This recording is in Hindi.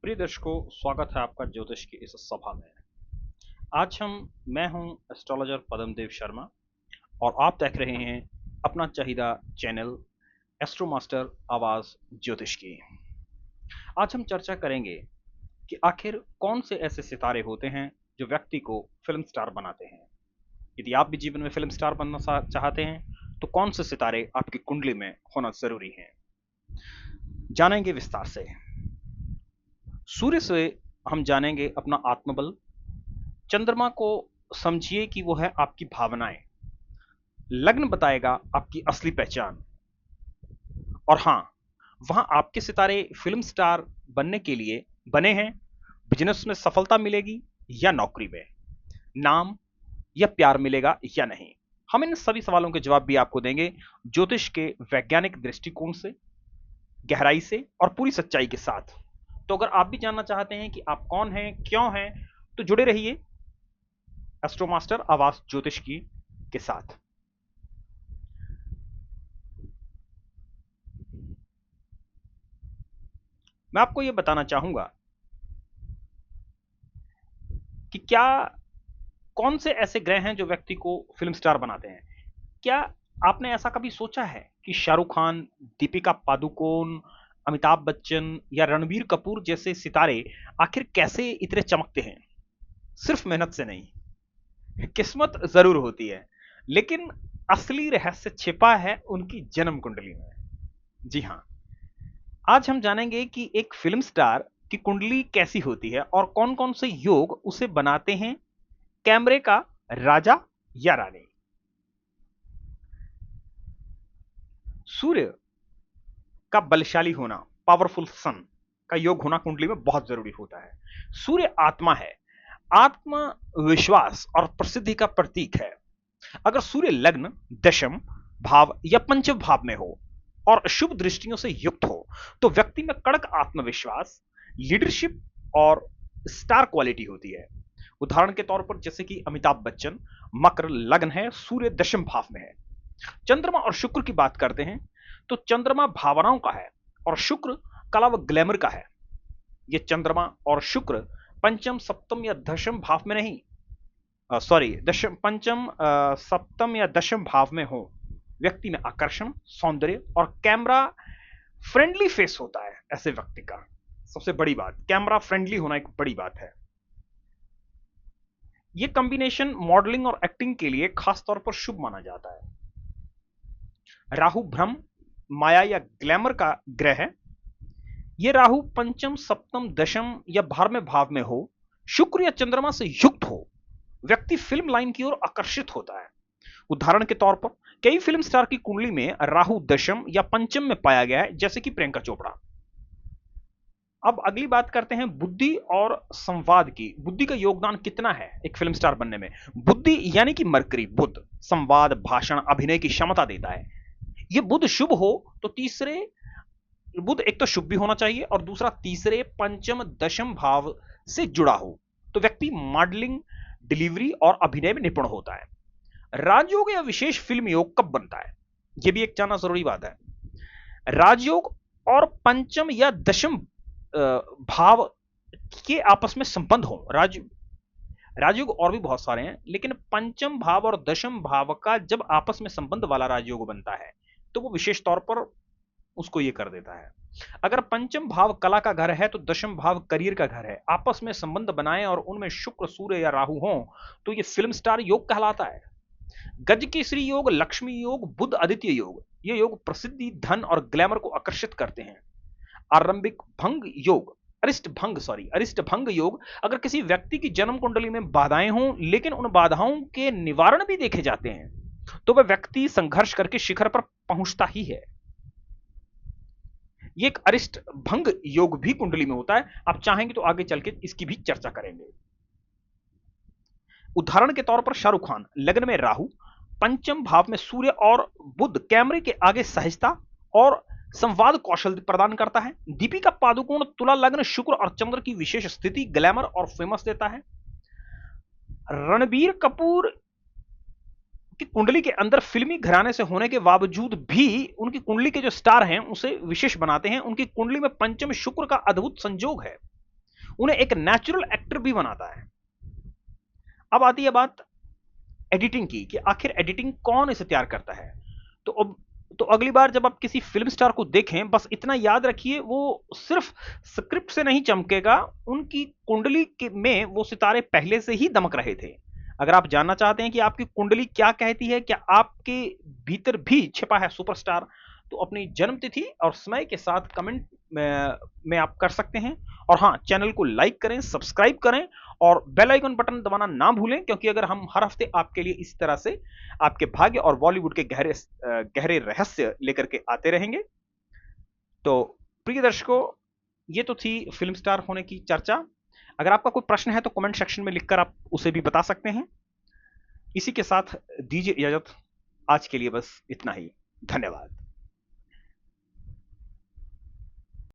प्रिय दर्शकों, स्वागत है आपका ज्योतिष की इस सभा में। आज मैं हूं एस्ट्रोलॉजर पद्मदेव शर्मा और आप देख रहे हैं अपना चाहिदा चैनल एस्ट्रो मास्टर आवाज ज्योतिष की। आज हम चर्चा करेंगे कि आखिर कौन से ऐसे सितारे होते हैं जो व्यक्ति को फिल्म स्टार बनाते हैं। यदि आप भी जीवन में फिल्म स्टार बनना चाहते हैं तो कौन से सितारे आपकी कुंडली में होना जरूरी है, जानेंगे विस्तार से। सूर्य से हम जानेंगे अपना आत्मबल। चंद्रमा को समझिए कि वो है आपकी भावनाएं। लग्न बताएगा आपकी असली पहचान। और हां, वहां आपके सितारे फिल्म स्टार बनने के लिए बने हैं। बिजनेस में सफलता मिलेगी या नौकरी में, नाम या प्यार मिलेगा या नहीं। हम इन सभी सवालों के जवाब भी आपको देंगे ज्योतिष के वैज्ञानिक दृष्टिकोण से, गहराई से और पूरी सच्चाई के साथ। तो अगर आप भी जानना चाहते हैं कि आप कौन हैं, क्यों हैं, तो जुड़े रहिए एस्ट्रो मास्टर आवाज ज्योतिष की के साथ। मैं आपको यह बताना चाहूंगा कि क्या कौन से ऐसे ग्रह हैं जो व्यक्ति को फिल्म स्टार बनाते हैं। क्या आपने ऐसा कभी सोचा है कि शाहरुख खान, दीपिका पादुकोण, अमिताभ बच्चन या रणबीर कपूर जैसे सितारे आखिर कैसे इतने चमकते हैं? सिर्फ मेहनत से नहीं, किस्मत जरूर होती है, लेकिन असली रहस्य छिपा है उनकी जन्म कुंडली में। जी हां, आज हम जानेंगे कि एक फिल्म स्टार की कुंडली कैसी होती है और कौन कौन से योग उसे बनाते हैं कैमरे का राजा या रानी। सूर्य का बलशाली होना, पावरफुल सन का योग होना कुंडली में बहुत जरूरी होता है। सूर्य आत्मा है, आत्मविश्वास और प्रसिद्धि का प्रतीक है। अगर सूर्य लग्न, दशम भाव या पंचम भाव में हो और शुभ दृष्टियों से युक्त हो तो व्यक्ति में कड़क आत्मविश्वास, लीडरशिप और स्टार क्वालिटी होती है। उदाहरण के तौर पर जैसे कि अमिताभ बच्चन, मकर लग्न है, सूर्य दशम भाव में है। चंद्रमा और शुक्र की बात करते हैं तो चंद्रमा भावनाओं का है और शुक्र कला व ग्लैमर का है। ये चंद्रमा और शुक्र पंचम, सप्तम या दशम भाव में नहीं, सॉरी, दशम, पंचम, सप्तम या दशम भाव में हो, व्यक्ति में आकर्षण, सौंदर्य और कैमरा फ्रेंडली फेस होता है। ऐसे व्यक्ति का सबसे बड़ी बात, कैमरा फ्रेंडली होना एक बड़ी बात है। यह कॉम्बिनेशन मॉडलिंग और एक्टिंग के लिए खास तौर पर शुभ माना जाता है। राहु भ्रम, माया या ग्लैमर का ग्रह है। यह राहु पंचम, सप्तम, दशम या 12वें भाव में हो, शुक्र या चंद्रमा से युक्त हो, व्यक्ति फिल्म लाइन की ओर आकर्षित होता है। उदाहरण के तौर पर कई फिल्म स्टार की कुंडली में राहु दशम या पंचम में पाया गया है, जैसे कि प्रियंका चोपड़ा। अब अगली बात करते हैं बुद्धि और संवाद की। बुद्धि का योगदान कितना है एक फिल्म स्टार बनने में? बुद्धि यानी कि मरकरी, बुध संवाद, भाषण, अभिनय की क्षमता देता है। यह बुध शुभ हो तो तीसरे, बुध एक तो शुभ भी होना चाहिए और दूसरा तीसरे, पंचम, दशम भाव से जुड़ा हो तो व्यक्ति मॉडलिंग, डिलीवरी और अभिनय में निपुण होता है। राजयोग या विशेष फिल्म योग कब बनता है, यह भी एक जानना जरूरी बात है। राजयोग और पंचम या दशम भाव के आपस में संबंध हो। राजयोग और भी बहुत सारे हैं, लेकिन पंचम भाव और दशम भाव का जब आपस में संबंध वाला राजयोग बनता है तो वो विशेष तौर पर उसको ये कर देता है। अगर पंचम भाव कला का घर है तो दशम भाव करियर का घर है, आपस में संबंध बनाए और उनमें शुक्र, सूर्य या राहु हो तो ये फिल्म स्टार योग कहलाता है। गज केसरी योग, लक्ष्मी योग, बुध आदित्य योग, ये योग प्रसिद्धि, धन और ग्लैमर को आकर्षित करते हैं। आरंभिक भंग योग, अरिष्ट भंग योग, अगर किसी व्यक्ति की जन्म कुंडली में बाधाएं हों लेकिन उन बाधाओं के निवारण भी देखे जाते हैं तो वह व्यक्ति संघर्ष करके शिखर पर पहुंचता ही है। ये एक अरिष्ट भंग योग भी कुंडली में होता है। आप चाहेंगे तो आगे चल के इसकी भी चर्चा करेंगे। उदाहरण के तौर पर शाहरुख खान लग्न में राहु, पंचम भाव में सूर्य और बुध कैमरे के आगे सहजता और संवाद कौशल प्रदान करता है। दीपिका पादुकोण तुला लग्न, शुक्र और चंद्र की विशेष स्थिति ग्लैमर और फेमस देता है। रणबीर कपूर की कुंडली के अंदर फिल्मी घराने से होने के बावजूद भी उनकी कुंडली के जो स्टार हैं उसे विशेष बनाते हैं। उनकी कुंडली में पंचम शुक्र का अद्भुत संयोग है। उन्हें एक नेचुरल एक्टर भी बनाता है। अब आती है बात एडिटिंग की कि आखिर एडिटिंग कौन इसे तैयार करता है। तो अब तो अगली बार जब आप किसी फिल्म स्टार को देखें, बस इतना याद रखिए, वो सिर्फ स्क्रिप्ट से नहीं चमकेगा, उनकी कुंडली में वो सितारे पहले से ही दमक रहे थे। अगर आप जानना चाहते हैं कि आपकी कुंडली क्या कहती है, क्या आपके भीतर भी छिपा है सुपरस्टार, तो अपनी जन्म तिथि और समय के साथ कमेंट में आप कर सकते हैं। और हाँ, चैनल को लाइक करें, सब्सक्राइब करें और बेल आइकन बटन दबाना ना भूलें, क्योंकि अगर हम हर हफ्ते आपके लिए इस तरह से आपके भाग्य और बॉलीवुड के गहरे गहरे रहस्य लेकर के आते रहेंगे। तो प्रिय दर्शकों, ये तो थी फिल्म स्टार होने की चर्चा। अगर आपका कोई प्रश्न है तो कमेंट सेक्शन में लिखकर आप उसे भी बता सकते हैं। इसी के साथ दीजिए इजाजत, आज के लिए बस इतना ही। धन्यवाद।